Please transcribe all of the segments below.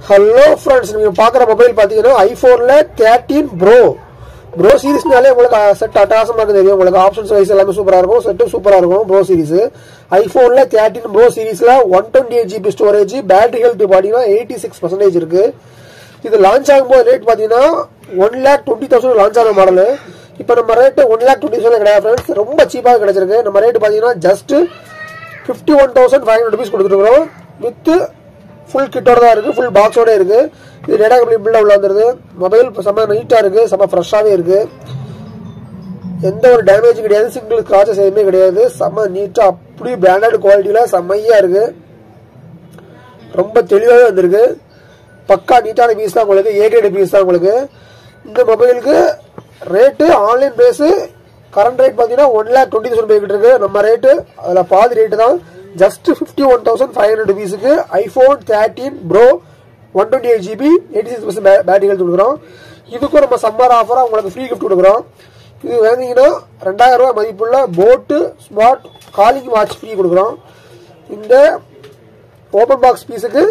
Hello friends, நீங்கள் பார்க்குற mobile பார்த்தீங்கன்னா ஐஃபோனில் 13 ப்ரோ சீரிஸ்னாலே உங்களுக்கு செட் அட்டகாசமாக இருக்குது தெரியும். உங்களுக்கு ஆப்ஷன்ஸ் வைஸ் எல்லாமே சூப்பராக இருக்கும், செட்டும் சூப்பராக இருக்கும். ப்ரோ சீரிஸ் ஐஃபோனில் 13 ப்ரோ சீரிஸில் 128 GB ஸ்டோரேஜ், பேட்டரி ஹெல்த் பார்த்தீங்கன்னா 86% இருக்குது. இது லான்ச் ஆகும்போது ரேட் பார்த்தீங்கன்னா 1,20,000 லான்ச் ஆன மாடல். இப்போ நம்ம ரேட்டு 1,20,000 கிடையாது ஃப்ரெண்ட்ஸ், ரொம்ப சீப்பாக கிடைச்சிருக்கு. நம்ம ரேட்டு பார்த்தீங்கன்னா ஜஸ்ட் 51,500 rupees கொடுத்துருக்குறோம். வித் ஃபுல் கிட்டோட தான் இருக்குது, ஃபுல் பாக்ஸோட இருக்குது. இது டேட்டா பில்டாக உள்ள வந்துருது. மொபைல் செம்ம நீட்டாக இருக்குது, செம்ம ஃப்ரெஷ்ஷாகவே இருக்குது. எந்த ஒரு டேமேஜ் கிடையாது, சிங்கிள் ஸ்க்ராச்சஸ் எதுவுமே கிடையாது. செம்ம நீட்டாக அப்படியே பிராண்டட் குவாலிட்டியில் செம்மையாக இருக்குது. ரொம்ப தெளிவாகவே வந்திருக்கு. பக்கா நீட்டான பீஸ் தான் உங்களுக்கு, ஏ கிரேட் பீஸ் தான் உங்களுக்கு. இந்த மொபைலுக்கு rate online base current rate பார்த்தீங்கன்னா 1,20,000 போய்கிட்டு இருக்கு. நம்ம ரேட்டு அதில் பாதி ரேட்டு தான், ஜஸ்ட் 51,500 rupeesக்கு iPhone 13 pro 128 GB 86% battery health கொடுக்குறோம். இதுக்கும் நம்ம சம்மர் ஆஃபராக உங்களுக்கு ஃப்ரீ கிஃப்ட் கொடுக்குறோம். இது வாங்கிங்கன்னா 2,000 ரூபா மதிப்புள்ள போட்டு ஸ்மார்ட் காலிங் வாட்ச் ஃப்ரீ கொடுக்குறோம். இந்த ஓப்பன் பாக்ஸ் பீஸுக்கு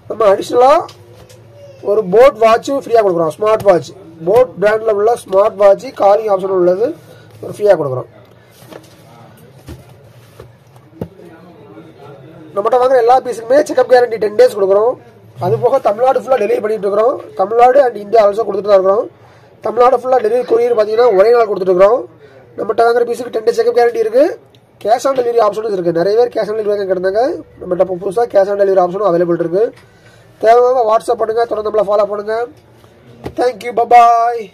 நம்ம அடிஷ்னலாக ஒரு போட் வாட்சும் ஃப்ரீயாக கொடுக்குறோம். ஸ்மார்ட் வாட்ச், போட் பிராண்டில் உள்ள ஸ்மார்ட் வாட்ச் காலிங் ஆப்ஷன் உள்ளது ஒரு ஃப்ரீயாக கொடுக்குறோம். நம்மகிட்ட வாங்குற எல்லா பீஸுக்குமே செக்அப் கேரண்டி 10 days கொடுக்குறோம். அது போக தமிழ்நாடு ஃபுல்லாக டெலிவரி பண்ணிட்டு இருக்கிறோம். தமிழ்நாடு அண்ட் இந்தியா ஆல்சோ கொடுத்துட்டு தான் இருக்கிறோம். தமிழ்நாடு ஃபுல்லாக டெலிவரி கொரியர் பார்த்தீங்கன்னா ஒரே நாள் கொடுத்துட்டு இருக்கிறோம். நம்மகிட்ட வாங்குற பீஸுக்கு 10 days செக்அப் கேரண்டி இருக்குது. கேஷ் ஆன் டெலிவரி ஆப்ஷனும் இருக்குது. நிறைய பேர் கேஷ் ஆன் டெலிவரி கிடந்தாங்க. நம்மகிட்ட இப்போ புதுசாக கேஷ் ஆன் டெலிவரி ஆப்ஷனும் அவைலபிள் இருக்குது. தேவையான வாட்ஸ்அப் பண்ணுங்கள், தொடர்ந்து நம்மளை ஃபாலோ பண்ணுங்கள். Thank you, bye bye.